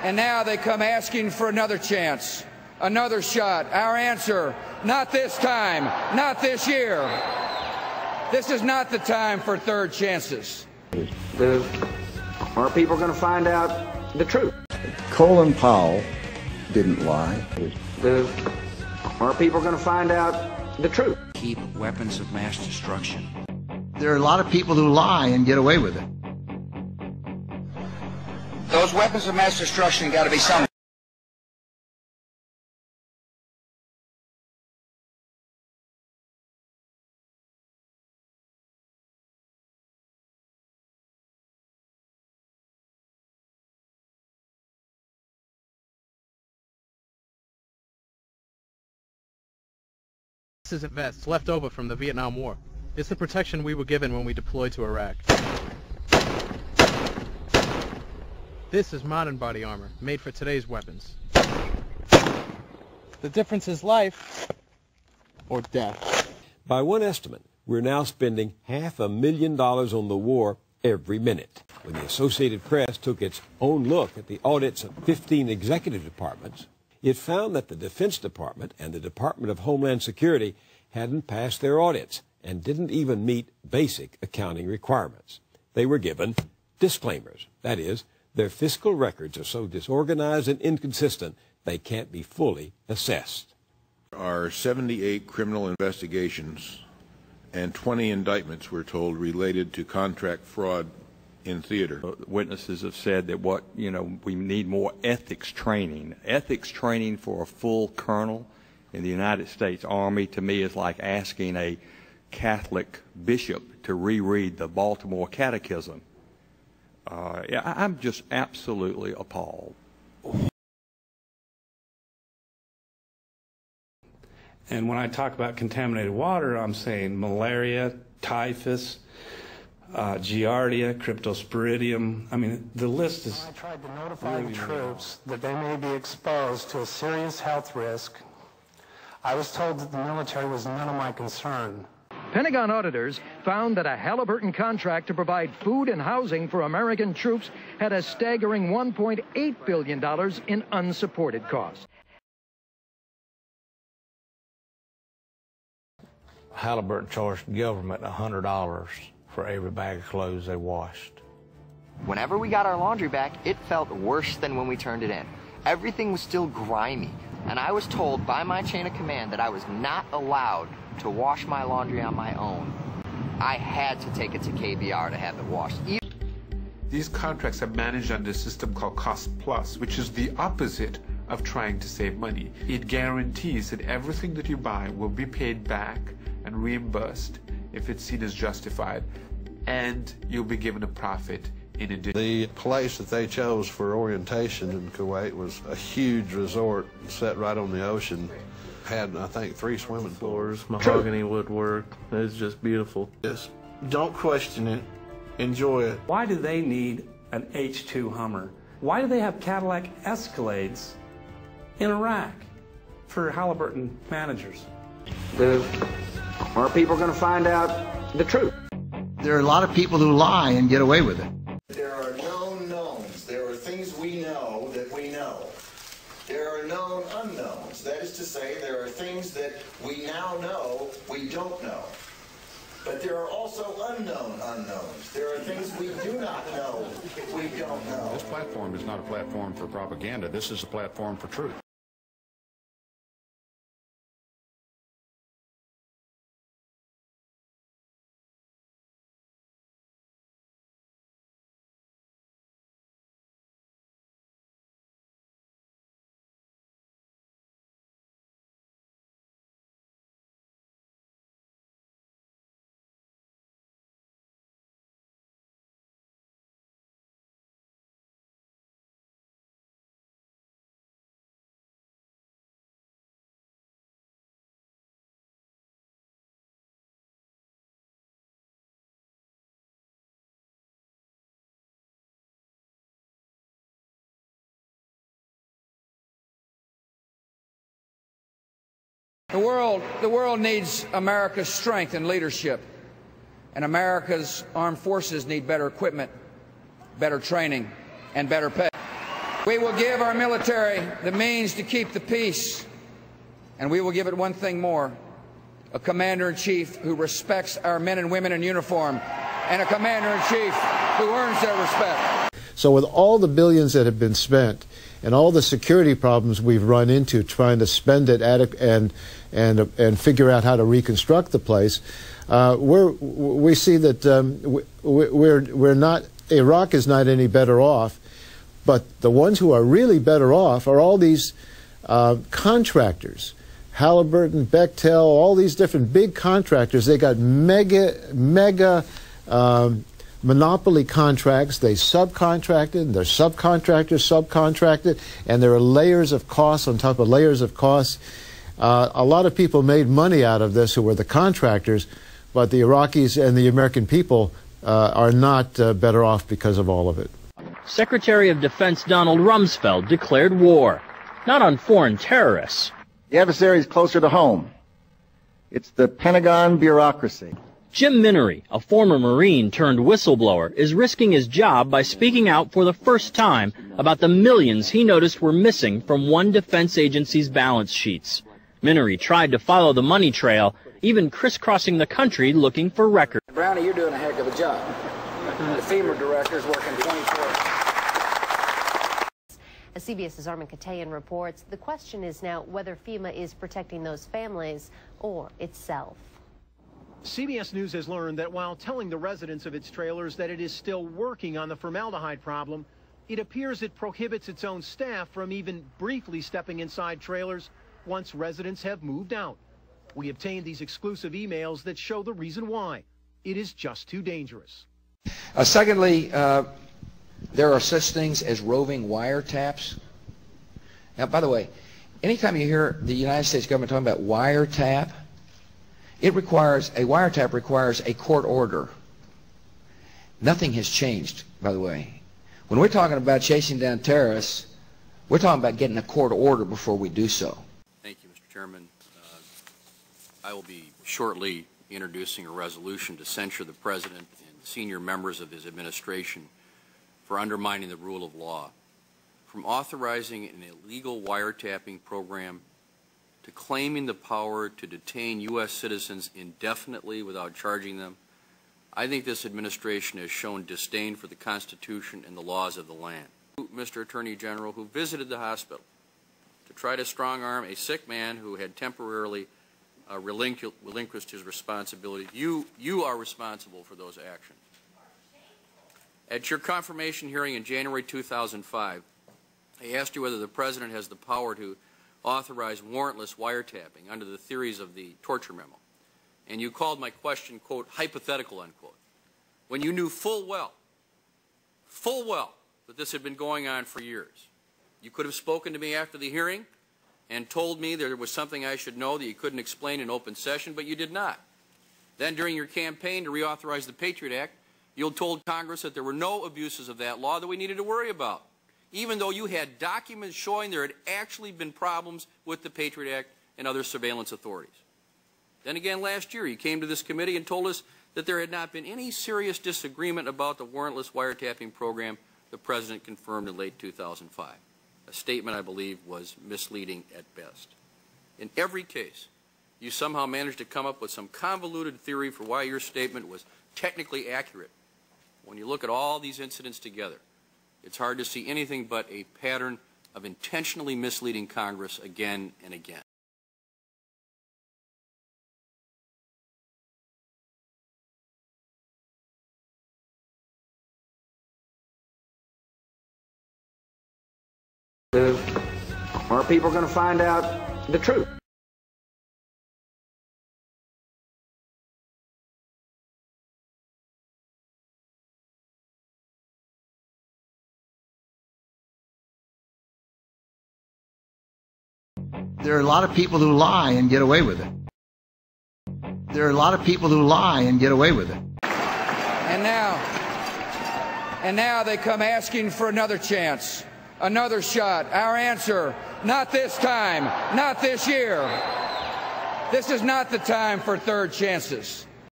And now they come asking for another chance, another shot. Our answer, not this time, not this year. This is not the time for third chances. More people are going to find out the truth. Colin Powell didn't lie. More people are going to find out the truth. Keep weapons of mass destruction. There are a lot of people who lie and get away with it. Those weapons of mass destruction got to be somewhere. This isn't vests left over from the Vietnam War. It's the protection we were given when we deployed to Iraq. This is modern body armor, made for today's weapons. The difference is life or death. By one estimate, we're now spending $500,000 on the war every minute. When the Associated Press took its own look at the audits of 15 executive departments, it found that the Defense Department and the Department of Homeland Security hadn't passed their audits and didn't even meet basic accounting requirements. They were given disclaimers. That is, their fiscal records are so disorganized and inconsistent they can't be fully assessed. There are 78 criminal investigations and 20 indictments, we're told, related to contract fraud in theater. Witnesses have said that we need more ethics training. Ethics training for a full colonel in the United States Army, to me, is like asking a Catholic bishop to reread the Baltimore Catechism. I'm just absolutely appalled. And when I talk about contaminated water, I'm saying malaria, typhus, Giardia, Cryptosporidium. I mean, the list is... I tried to notify the troops that they may be exposed to a serious health risk. I was told that the military was none of my concern. Pentagon auditors found that a Halliburton contract to provide food and housing for American troops had a staggering $1.8 billion in unsupported costs. Halliburton charged the government $100 for every bag of clothes they washed. Whenever we got our laundry back, it felt worse than when we turned it in. Everything was still grimy, and I was told by my chain of command that I was not allowed to wash my laundry on my own. I had to take it to KBR to have it washed. These contracts are managed under a system called Cost Plus, which is the opposite of trying to save money. It guarantees that everything that you buy will be paid back and reimbursed if it's seen as justified, and you'll be given a profit in addition. The place that they chose for orientation in Kuwait was a huge resort set right on the ocean. Had, I think, 3 swimming pools. Mahogany woodwork. It's just beautiful. Just don't question it. Enjoy it. Why do they need an H2 Hummer? Why do they have Cadillac Escalades in Iraq for Halliburton managers? More people are going to find out the truth. There are a lot of people who lie and get away with it. There are known knowns. There are things we know that we know. There are known unknowns. That is to say, there are things that we now know we don't know. But there are also unknown unknowns. There are things we do not know we don't know. This platform is not a platform for propaganda. This is a platform for truth. The world needs America's strength and leadership, and America's armed forces need better equipment, better training, and better pay. We will give our military the means to keep the peace, and we will give it one thing more: a commander-in-chief who respects our men and women in uniform, and a commander-in-chief who earns their respect. So with all the billions that have been spent and all the security problems we've run into trying to spend it and figure out how to reconstruct the place, we see that we're not, Iraq is not any better off, but the ones who are really better off are all these contractors. Halliburton, Bechtel, all these different big contractors. They got mega monopoly contracts. They subcontracted, and their subcontractors subcontracted, and there are layers of costs on top of layers of costs. A lot of people made money out of this who were the contractors, but the Iraqis and the American people are not better off because of all of it. Secretary of Defense Donald Rumsfeld declared war, not on foreign terrorists. The adversary is closer to home. It's the Pentagon bureaucracy. Jim Minery, a former Marine turned whistleblower, is risking his job by speaking out for the first time about the millions he noticed were missing from one defense agency's balance sheets. Minery tried to follow the money trail, even crisscrossing the country looking for records. Brownie, you're doing a heck of a job. The FEMA director's working 24. As CBS's Armin Katayan reports, the question is now whether FEMA is protecting those families or itself. CBS News has learned that while telling the residents of its trailers that it is still working on the formaldehyde problem, it appears it prohibits its own staff from even briefly stepping inside trailers once residents have moved out. We obtained these exclusive emails that show the reason why. It is just too dangerous. Secondly, there are such things as roving wiretaps. Now, by the way, anytime you hear the United States government talking about wiretap, a wiretap requires a court order. Nothing has changed, by the way. When we're talking about chasing down terrorists, we're talking about getting a court order before we do so. Thank you, Mr. Chairman. I will be shortly introducing a resolution to censure the President and senior members of his administration for undermining the rule of law. From authorizing an illegal wiretapping program to claiming the power to detain U.S. citizens indefinitely without charging them, I think this administration has shown disdain for the Constitution and the laws of the land. Mr. Attorney General, who visited the hospital to try to strong-arm a sick man who had temporarily relinquished his responsibility, you are responsible for those actions. At your confirmation hearing in January 2005, I asked you whether the President has the power to authorize warrantless wiretapping under the theories of the torture memo. And you called my question, quote, hypothetical, unquote, when you knew full well that this had been going on for years. You could have spoken to me after the hearing and told me there was something I should know that you couldn't explain in open session, but you did not. Then during your campaign to reauthorize the Patriot Act, you told Congress that there were no abuses of that law that we needed to worry about, even though you had documents showing there had actually been problems with the Patriot Act and other surveillance authorities. Then again last year, you came to this committee and told us that there had not been any serious disagreement about the warrantless wiretapping program the President confirmed in late 2005, a statement I believe was misleading at best. In every case, you somehow managed to come up with some convoluted theory for why your statement was technically accurate. When you look at all these incidents together, it's hard to see anything but a pattern of intentionally misleading Congress again and again. Our people are going to find out the truth. There are a lot of people who lie and get away with it. There are a lot of people who lie and get away with it. And now they come asking for another chance, another shot. Our answer, not this time, not this year. This is not the time for third chances.